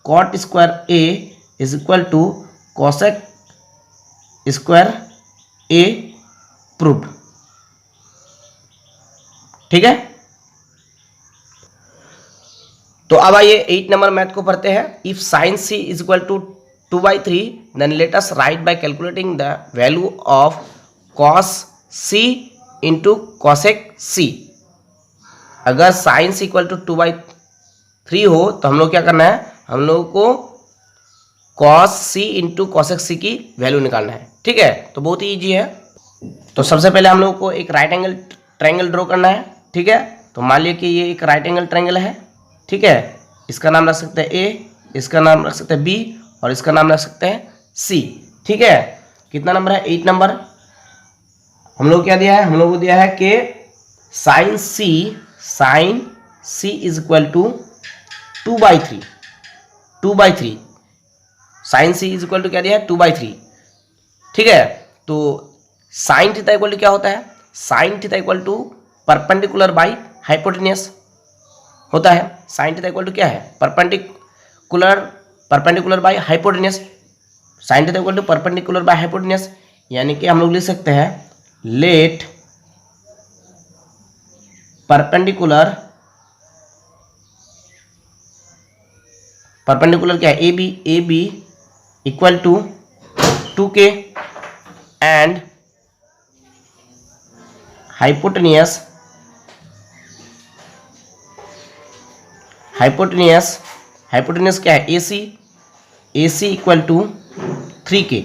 [SPEAKER 1] cot square A is equal to cosec square A proved. ठीक है, तो अब आइए 8 नंबर मैथ को पढ़ते हैं। If sine C is equal to 2/3 then let us write by calculating the value of cos C into cosec C. अगर sine C equal to 2/3 हो तो हम लोग क्या करना है, हम लोग को कॉस सी इंटू कॉसेक सी की वैल्यू निकालना है। ठीक है, तो बहुत ही ईजी है। तो सबसे पहले हम लोग को एक राइट एंगल ट्रायंगल ड्रॉ करना है। ठीक है, तो मान लिया कि ये एक राइट एंगल ट्रायंगल है। ठीक है, इसका नाम रख सकते हैं ए, इसका नाम रख सकते हैं बी और इसका नाम रख सकते हैं सी। ठीक है, कितना नंबर है 8 नंबर। हम लोग क्या दिया है, हम लोग को दिया है कि sine C is equal to 2/3 sine C is equal to क्या दिया है 2/3। ठीक है, तो साइन थीटा इक्वल टू क्या होता है, sine theta equal to perpendicular by hypotenuse होता है। साइन थीटा इक्वल टू क्या है perpendicular by hypotenuse, sine theta equal to perpendicular by hypotenuse, यानी कि हम लोग लिख सकते हैं लेट परपेंडिकुलर क्या है A B equal to 2k and hypotenuse hypotenuse, hypotenuse क्या है, ए सी इक्वल टू 3k,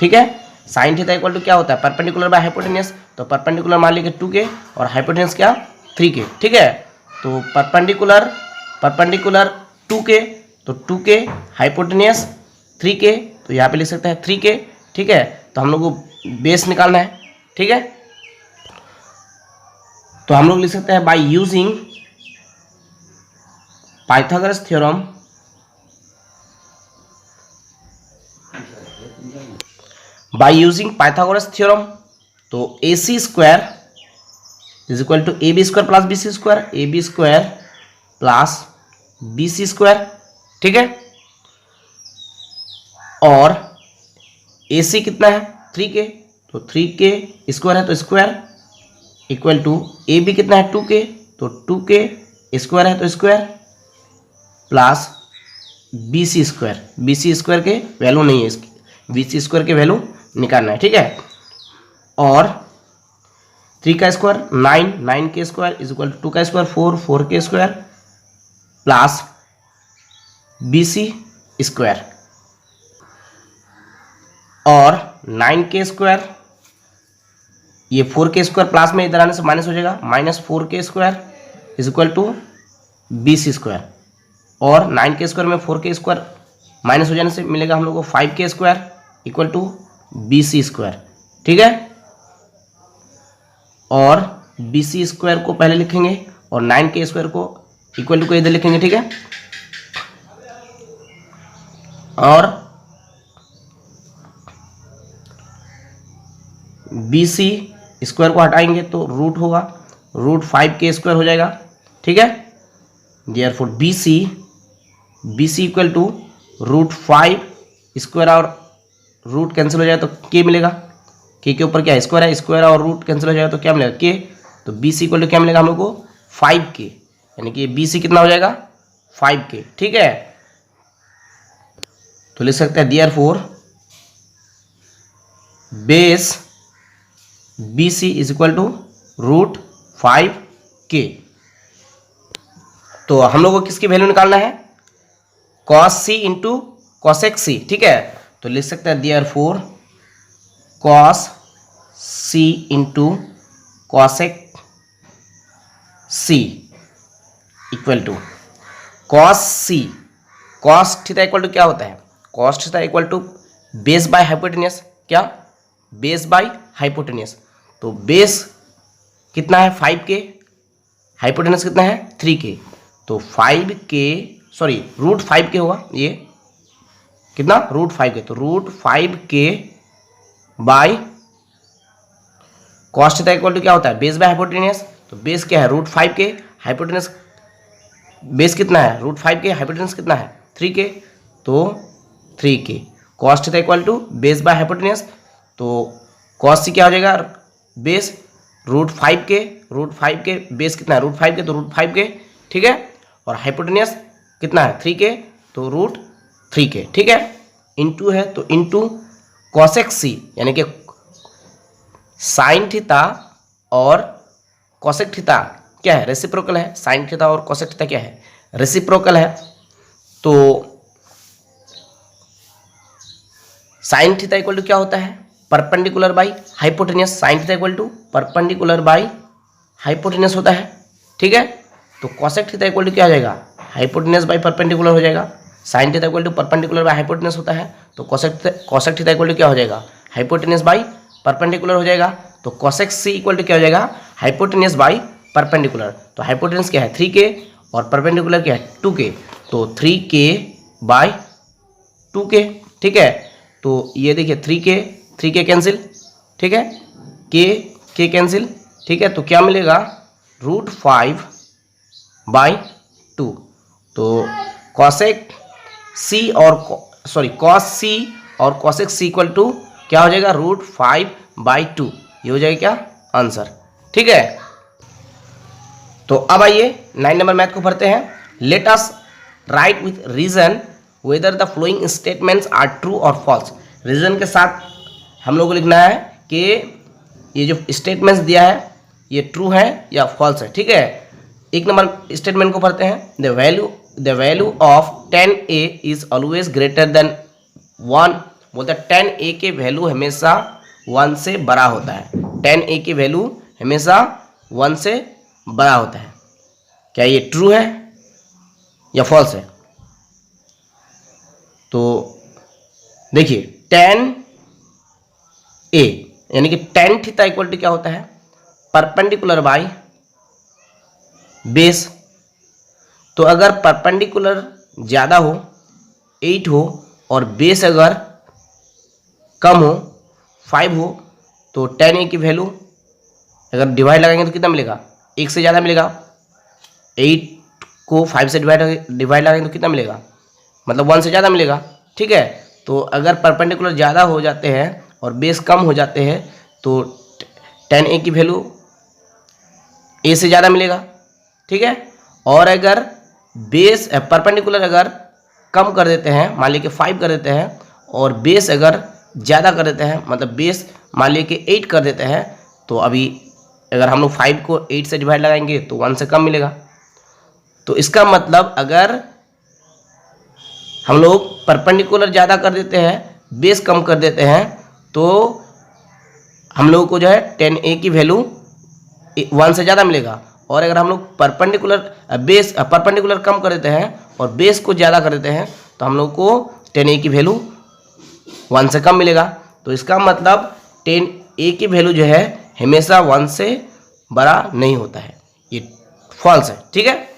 [SPEAKER 1] ठीक है। साइन थीटा इक्वल टू क्या होता है, परपेंडिकुलर बाय हाइपोटेनियस, तो परपेंडिकुलर मान लीजिए 2k और हाइपोटेनियस क्या 3k, ठीक है। तो परपेंडिकुलर 2k, तो 2k हाइपोटेनियस 3k, तो यहाँ पे लिख सकते हैं 3k, ठीक है। तो हम लोग को बेस निकालना है, ठीक है। तो हम लोग लिख सकते हैं by using Pythagoras theorem, by using Pythagoras theorem, तो A C square is equal to A B square plus B C square, A B square plus B C square, ठीक है। और ए सी कितना है 3k, तो 3k स्क्वायर है तो square equal to A B कितना है 2k, तो 2k स्क्वायर है तो square plus B C square, B C square के वैल्यू नहीं है इसकी, बी सी स्क्वायर के वैल्यू निकालना है, ठीक है। और 3 का square 9, 9k square is equal to 2 का square 4, 4k square plus B C square, और 9k स्क्वायर, ये 4k स्क्वायर प्लस में इधर आने से माइनस हो जाएगा, minus 4k square is equal to B C square, और 9k स्क्वायर में 4k स्क्वायर माइनस हो जाने से मिलेगा हम लोग को 5k square equal to B C square, ठीक है। और बी सी स्क्वायर को पहले लिखेंगे और 9k स्क्वायर को इक्वल टू को इधर लिखेंगे, ठीक है। और बी सी स्क्वायर को हटाएंगे तो रूट होगा, रूट 5k स्क्वायर हो जाएगा, ठीक है। Therefore B C equal to root 5 square और रूट कैंसिल हो जाए तो k मिलेगा, के ऊपर क्या है स्क्वायर है, स्क्वायर और रूट कैंसिल हो जाएगा तो क्या मिलेगा k, तो बी सी इक्वल टू क्या मिलेगा हम लोग को 5k, यानी कि बी सी कितना हो जाएगा 5k, ठीक है। तो लिख सकते हैं therefore base B C is equal to root 5k। तो हम लोग को किसकी वैल्यू निकालना है, cos C into cosec C, ठीक है। तो लिख सकते हैं therefore cos C into cosec C equal to cos C, cos theta equal to क्या होता है, cos theta equal to base by hypotenuse, क्या बेस बाय हाइपोटेनियस, तो बेस कितना है 5k, हाइपोटेनियस कितना है 3k, तो 5k सॉरी रूट 5k होगा, ये कितना रूट 5k, तो root 5k by cos theta equal to क्या होता है बेस बाय हाइपोटेनियस, तो बेस क्या है रूट 5k, हाइपोटेनियस बेस कितना है रूट 5k, हाइपोटेनियस कितना है 3k, तो 3k cos theta equal to base by hypotenuse, तो कॉस सी क्या हो जाएगा बेस रूट 5k बेस कितना है रूट 5k, तो रूट 5k, ठीक है। और हाइपोटेनियस कितना है 3k, तो रूट 3k, ठीक है। इंटू है तो इंटू कॉसेक सी, यानी कि साइन थीटा और कॉसेक थीटा क्या है रेसिप्रोकल है, साइन थीटा और कॉसेक थीटा क्या है रेसिप्रोकल है, तो साइन थीटा इक्वल टू क्या होता है perpendicular by hypotenuse, sine theta equal to perpendicular by hypotenuse होता है, ठीक है। तो कॉसेक थीटा इक्वल टू क्या हो जाएगा हाइपोटेनियस बाई परपेंडिकुलर हो जाएगा, sine theta equal to perpendicular by hypotenuse होता है, तो कॉसेक थीटा इक्वल टू क्या हो जाएगा हाइपोटेनियस बाई परपेंडिकुलर हो जाएगा, तो कॉसेक सी इक्वल टू क्या हो जाएगा हाइपोटेनियस बाई परपेंडिकुलर, तो हाइपोटेनियस क्या है 3k और परपेंडिकुलर क्या है 2k, तो 3k बाई 2k, ठीक है। तो ये देखिए 3k कैंसिल, ठीक है, k कैंसिल, ठीक है, तो क्या मिलेगा रूट 5 बाई 2, तो कॉसेक सी और कॉस सी और कॉसेक सी इक्वल टू क्या हो जाएगा रूट 5 बाई 2, ये हो जाएगा क्या आंसर, ठीक है। तो अब आइए 9 नंबर मैथ को पढ़ते हैं। Let us write with reason whether the following statements are true और फॉल्स। रीजन के साथ हम लोग को लिखना है कि ये जो स्टेटमेंट्स दिया है ये ट्रू है या फॉल्स है, ठीक है। एक नंबर स्टेटमेंट को पढ़ते हैं, the value the value of 10a is always greater than 1, बोलता है 10a के वैल्यू हमेशा 1 से बड़ा होता है। 10a की वैल्यू हमेशा 1 से बड़ा होता है। क्या ये ट्रू है या फॉल्स है? तो देखिए 10a यानी कि tan थीटा इक्वल टू क्या होता है? Perpendicular by base. तो अगर परपेंडिकुलर ज़्यादा हो 8 हो और बेस अगर कम हो 5 हो तो 10a की वैल्यू अगर डिवाइड लगाएंगे तो कितना मिलेगा? 1 से ज़्यादा मिलेगा। 8 को 5 से डिवाइड लगाएंगे तो कितना मिलेगा? मतलब 1 से ज़्यादा मिलेगा। ठीक है, तो अगर परपेंडिकुलर ज़्यादा हो जाते हैं और बेस कम हो जाते हैं तो 10a की वैल्यू a से ज़्यादा मिलेगा। ठीक है, और अगर बेस परपेंडिकुलर अगर कम कर देते हैं, मान लीजिए 5 कर देते हैं, और बेस अगर ज़्यादा कर देते हैं, मतलब बेस मान लीजिए 8 कर देते हैं, तो अभी अगर हम लोग 5 को 8 से डिवाइड लगाएंगे तो 1 से कम मिलेगा। तो इसका मतलब अगर हम लोग परपेंडिकुलर ज़्यादा कर देते हैं, बेस कम कर देते हैं, तो हम लोगों को जो है 10a की वैल्यू 1 से ज़्यादा मिलेगा। और अगर हम लोग परपेंडिकुलर कम कर देते हैं और बेस को ज़्यादा कर देते हैं तो हम लोग को 10a की वैल्यू 1 से कम मिलेगा। तो इसका मतलब 10a की वैल्यू जो है हमेशा 1 से बड़ा नहीं होता है। ये फॉल्स है। ठीक है,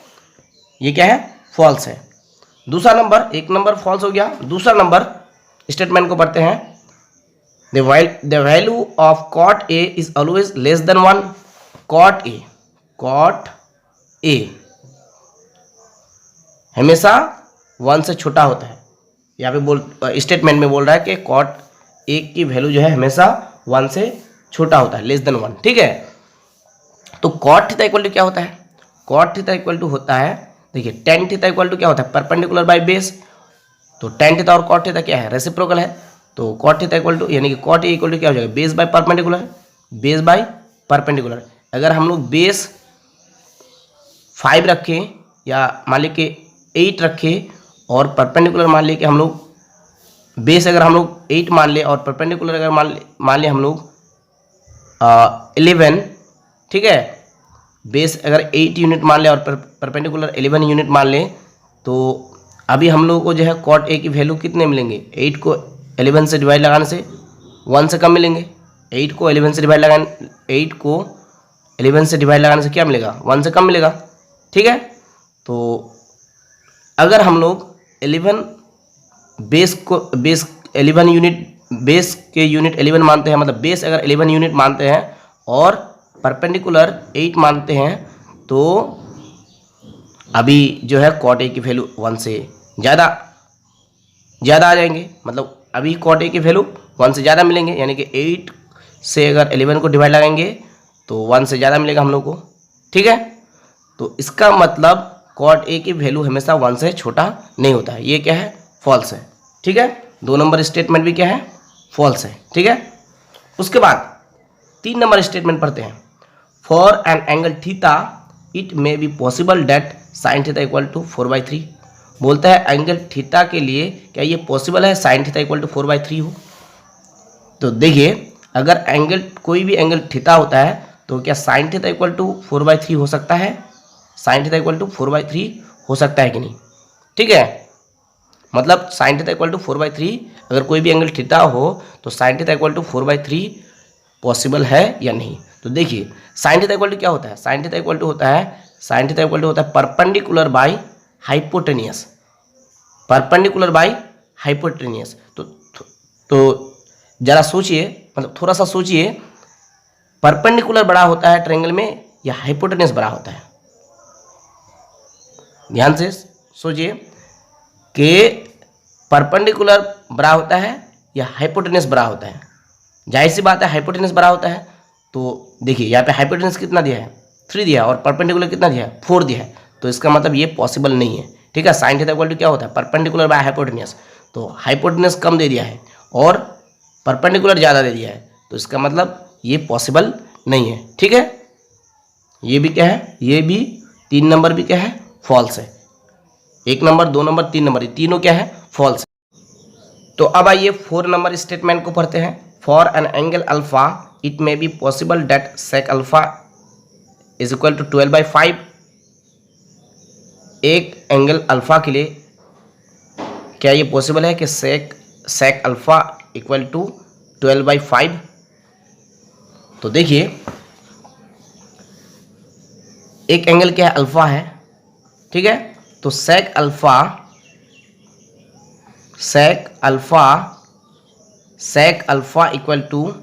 [SPEAKER 1] ये क्या है? फॉल्स है। दूसरा नंबर, एक नंबर फॉल्स हो गया। दूसरा नंबर स्टेटमेंट को पढ़ते हैं। The value of cot a is always less than 1। cot a हमेशा 1 से छोटा होता है। यहाँ पे स्टेटमेंट में बोल रहा है कि cot a की वैल्यू जो है हमेशा 1 से छोटा होता है, लेस देन 1। ठीक है, तो cot थीटा इक्वल टू क्या होता है? cot थीटा इक्वल टू होता है, देखिए tan थीटा इक्वल टू क्या होता है? Perpendicular by base. तो tan थीटा और cot थीटा क्या है? रेसिप्रोकल है। तो cot थीटा इक्वल टू यानी कि cot a इक्वल टू क्या हो जाएगा? Base by perpendicular. Base by perpendicular, अगर हम लोग बेस 5 रखें या मान लीजिए कि 8 रखें और परपेंडिकुलर मान लीजिए कि हम लोग बेस अगर हम लोग 8 मान ले और परपेंडिकुलर अगर मान ले हम लोग 11। ठीक है, बेस अगर 8 यूनिट मान ले और परपेंडिकुलर 11 यूनिट मान ले, तो अभी हम लोगों को जो है cot a की वैल्यू कितने मिलेंगे? 8 को 11 से डिवाइड लगाने से 1 से कम मिलेंगे। 8 को 11 से डिवाइड लगाने से क्या मिलेगा? 1 से कम मिलेगा। ठीक है, तो अगर हम लोग 11 बेस के यूनिट 11 मानते हैं, मतलब बेस अगर 11 यूनिट मानते हैं और परपेंडिकुलर 8 मानते हैं, तो अभी जो है cot a की वैल्यू 1 से ज़्यादा आ जाएंगे। मतलब अभी cot a की वैल्यू 1 से ज़्यादा मिलेंगे, यानी कि 8 से अगर 11 को डिवाइड लगाएंगे तो 1 से ज़्यादा मिलेगा हम लोग को। ठीक है, तो इसका मतलब cot a की वैल्यू हमेशा 1 से छोटा नहीं होता है। ये क्या है? फॉल्स है। ठीक है, 2 नंबर स्टेटमेंट भी क्या है? फॉल्स है। ठीक है, उसके बाद 3 नंबर स्टेटमेंट पढ़ते हैं। For an angle theta it may be possible that sine theta equal to 4/3। बोलता है एंगल थीटा के लिए क्या ये पॉसिबल है साइन थीटा इक्वल टू 4/3 हो? तो देखिए, अगर एंगल कोई भी एंगल थीटा होता है तो क्या साइन थीटा इक्वल टू 4/3 हो सकता है? साइन थीटा इक्वल टू 4/3 हो सकता है कि नहीं? ठीक है, मतलब साइन थीटा इक्वल टू 4/3 अगर कोई भी एंगल थीटा हो तो sine theta equal to 4/3 possible है या नहीं? तो देखिए, साइन थीटा इक्वल टू क्या होता है? साइन थीटा इक्वल टू होता है perpendicular by hypotenuse. Perpendicular by hypotenuse. तो जरा सोचिए, मतलब थोड़ा सा सोचिए, परपेंडिकुलर बड़ा होता है ट्रायंगल में या हाइपोटेनियस बड़ा होता है? ध्यान से सोचिए कि परपेंडिकुलर बड़ा होता है या हाइपोटेनियस बड़ा होता है। जाहिर सी बात है हाइपोटेनियस बड़ा होता है। तो देखिए यहाँ पे हाइपोटेनियस कितना दिया है? 3 दिया है, और परपेंडिकुलर कितना दिया है? 4 दिया है। तो इसका मतलब ये पॉसिबल नहीं है। ठीक है, साइन थीटा इक्वल टू क्या होता है? Perpendicular by hypotenuse. तो हाइपोटेनियस कम दे दिया है और परपेंडिकुलर ज़्यादा दे दिया है, तो इसका मतलब ये पॉसिबल नहीं है। ठीक है, ये भी क्या है? ये भी 3 नंबर भी क्या है? फॉल्स है। 1 नंबर, 2 नंबर, 3 नंबर, ये तीनों क्या है, फॉल्स। तो अब आइए 4 नंबर स्टेटमेंट को पढ़ते हैं। For an angle alpha it may be possible that sec alpha is equal to 12/5। एक एंगल अल्फा के लिए क्या ये पॉसिबल है कि सेक अल्फा इक्वल टू 12/5। तो देखिए एक एंगल क्या है, अल्फा है, ठीक है। तो sec alpha equal to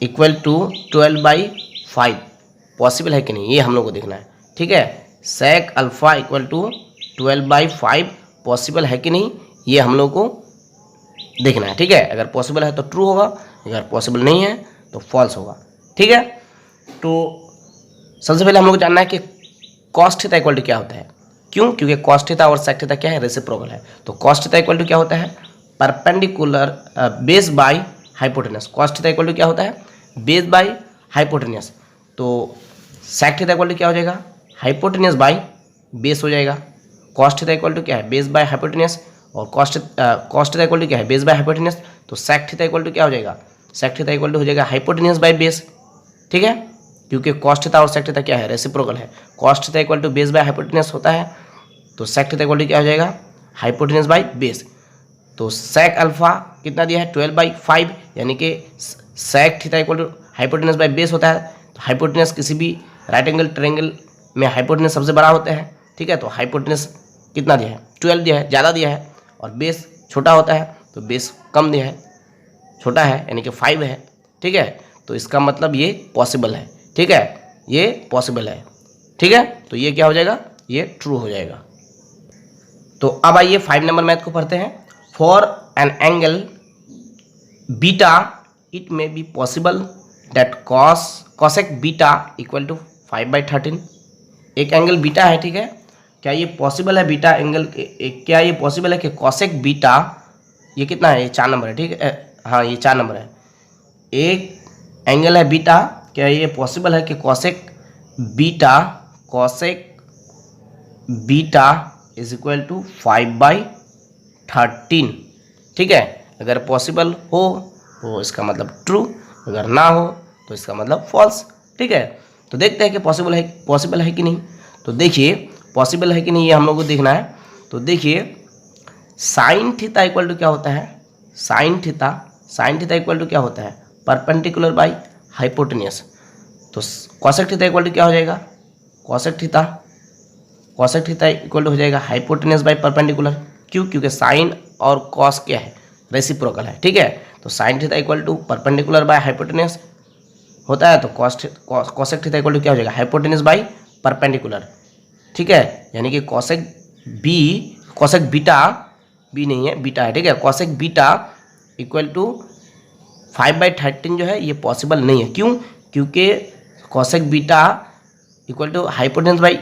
[SPEAKER 1] 12/5 possible है कि नहीं, ये हम लोग को देखना है, ठीक है। Sec alpha equal to 12/5 possible है कि नहीं, ये हम लोग को देखना है, ठीक है। अगर पॉसिबल है तो ट्रू होगा, अगर पॉसिबल नहीं है तो फॉल्स होगा, ठीक है। तो सबसे पहले हम लोग जानना है कि कॉस थीटा इक्वल टू क्या होता है। क्यों? क्योंकि कॉस थीटा और सेक थीटा क्या है, रेसिप्रोकल है। तो कॉस थीटा इक्वल टू क्या होता है, perpendicular base by hypotenuse. Cos theta equal to क्या होता है, बेस बाय हाइपोटेनस। तो सेक थीटा इक्वल टू क्या हो जाएगा, हाइपोटेनस बाय बेस हो जाएगा। कॉस थीटा इक्वल टू क्या है, बेस बाय हाइपोटेनस, और कॉस थीटा इक्वल टू क्या है, बेस बाय हाइपोटेनस। तो सेक थीटा इक्वल टू क्या हो जाएगा, सेक थीटा इक्वल टू हो जाएगा हाइपोटेनस बाय बेस, ठीक है। क्योंकि कॉस थीटा और सेक थीटा क्या है, रेसिप्रोकल है। Cos theta equal to base by hypotenuse होता है, तो सेक थीटा इक्वल टू क्या हो जाएगा, हाइपोटेनस बाय बेस। तो सेक अल्फा कितना दिया है, 12/5, यानी कि sec theta equal to hypotenuse by base होता है। तो हाइपोटेनस किसी भी राइट एंगल ट्रायंगल में हाइपोटेनस सबसे बड़ा होता है, ठीक है। तो हाइपोटेनस कितना दिया है, 12 दिया है, ज़्यादा दिया है, और बेस छोटा होता है, तो बेस कम दिया है, छोटा है, यानी कि 5 है, ठीक है। तो इसका मतलब ये पॉसिबल है, ठीक है, ये पॉसिबल है, ठीक है। तो ये क्या हो जाएगा, ये ट्रू हो जाएगा। तो अब आइए 5 नंबर मैथ को पढ़ते हैं। For an angle beta it may be possible that cosec beta equal to 5/13। एक एंगल बीटा है, ठीक है। क्या ये पॉसिबल है, बीटा एंगल क्या ये पॉसिबल है कि कॉसेक बीटा, ये कितना है, ये 4 नंबर है, ठीक है। हाँ, ये 4 नंबर है। एक एंगल है बीटा, क्या ये पॉसिबल है कि cosec beta is equal to 5/13, ठीक है। अगर पॉसिबल हो तो इसका मतलब ट्रू, अगर ना हो तो इसका मतलब फॉल्स, ठीक है। तो देखते हैं कि पॉसिबल है कि नहीं। तो देखिए पॉसिबल है कि नहीं, ये हम लोग को देखना है। तो देखिए साइन थीटा इक्वल टू क्या होता है, साइन थीटा इक्वल टू क्या होता है, परपेंडिकुलर बाय हाइपोटेनियस। तो कॉसेक थीटा इक्वल टू क्या हो जाएगा, कॉसेक थीटा इक्वल टू हो जाएगा हाइपोटेनियस बाय परपेंडिकुलर। क्यों? क्योंकि साइन और कॉस क्या है, रेसिप्रोकल है, ठीक है। तो sine theta equal to perpendicular by hypotenuse होता है, तो कॉसेक थीटा इक्वल टू क्या हो जाएगा, हाइपोटेनियस बाय परपेंडिकुलर, ठीक है। यानी कि कॉसेक बीटा बी नहीं है, बीटा है, ठीक है। कॉसेक बीटा इक्वल टू 5/13 जो है ये पॉसिबल नहीं है। क्यों? क्योंकि cosec beta equal to hypotenuse by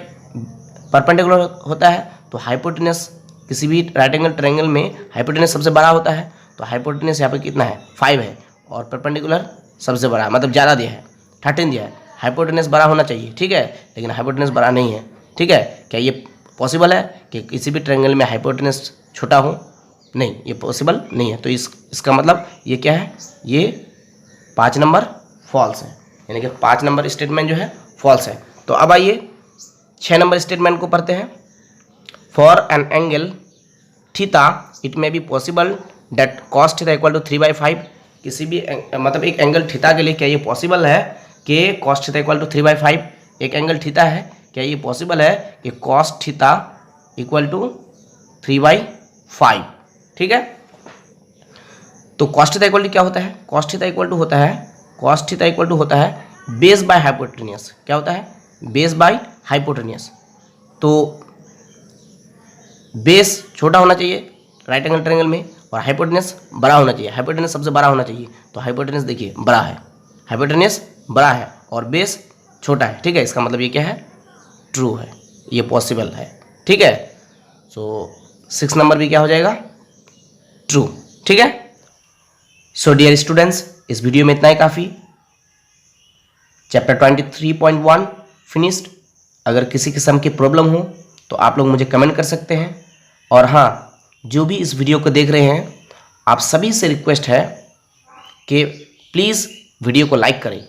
[SPEAKER 1] perpendicular होता है। तो हाइपोटेनस किसी भी राइट एंगल ट्रायंगल में हाइपोटेनस सबसे बड़ा होता है। तो हाइपोटेनस यहाँ पे कितना है, 5 है, और परपेंडिकुलर सबसे बड़ा मतलब ज़्यादा दिया है, 13 दिया है। हाइपोटेनस बड़ा होना चाहिए, ठीक है, लेकिन हाइपोटेनस बड़ा नहीं है, ठीक है। क्या ये पॉसिबल है कि किसी भी ट्रायंगल में हाइपोटेनस छोटा हो? नहीं, ये पॉसिबल नहीं है। तो इसका मतलब ये क्या है, ये 5 नंबर फॉल्स है, यानी कि 5 नंबर स्टेटमेंट जो है फॉल्स है। तो अब आइए 6 नंबर स्टेटमेंट को पढ़ते हैं। For an angle theta it may be possible that cos theta equal to 3/5। किसी भी मतलब एक एंगल थीटा के लिए क्या ये पॉसिबल है कि कॉस थीटा इक्वल टू 3/5। एक एंगल थीटा है, क्या ये पॉसिबल है कि कॉस थीटा इक्वल टू 3/5, ठीक है। तो कॉस थीटा इक्वल टू क्या होता है, कॉस थीटा इक्वल टू होता है बेस बाय हाइपोटेनियस। क्या होता है, बेस बाय हाइपोटेनियस। तो बेस छोटा होना चाहिए राइट एंगल ट्रायंगल में, और हाइपोटेनस बड़ा होना चाहिए, हाइपोटेनस सबसे बड़ा होना चाहिए। तो हाइपोटेनस देखिए बड़ा है, हाइपोटेनस बड़ा है और बेस छोटा है, ठीक है। इसका मतलब ये क्या है, ट्रू है, ये पॉसिबल है, ठीक है। सो 6 नंबर भी क्या हो जाएगा, ट्रू, ठीक है। सो डियर स्टूडेंट्स, इस वीडियो में इतना ही काफ़ी। Chapter 23.1 finished. अगर किसी किस्म की प्रॉब्लम हो तो आप लोग मुझे कमेंट कर सकते हैं। और हाँ, जो भी इस वीडियो को देख रहे हैं, आप सभी से रिक्वेस्ट है कि प्लीज़ वीडियो को लाइक करें,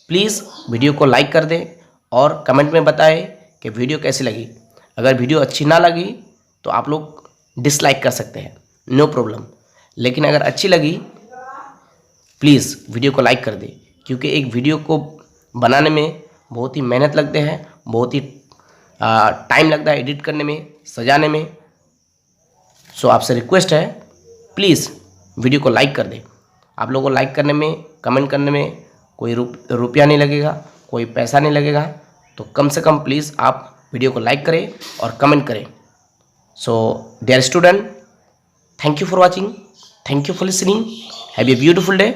[SPEAKER 1] प्लीज़ वीडियो को लाइक कर दें और कमेंट में बताएं कि वीडियो कैसी लगी। अगर वीडियो अच्छी ना लगी तो आप लोग डिसलाइक कर सकते हैं, नो प्रॉब्लम। लेकिन अगर अच्छी लगी प्लीज़ वीडियो को लाइक कर दें, क्योंकि एक वीडियो को बनाने में बहुत ही मेहनत लगते हैं, बहुत ही टाइम लगता है एडिट करने में, सजाने में। सो आपसे रिक्वेस्ट है, प्लीज़ वीडियो को लाइक कर दें। आप लोगों को लाइक करने में, कमेंट करने में कोई रुपया नहीं लगेगा, कोई पैसा नहीं लगेगा। तो कम से कम प्लीज़ आप वीडियो को लाइक करें और कमेंट करें। So dear student, thank you for watching, thank you for listening, have a beautiful day,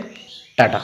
[SPEAKER 1] Tata.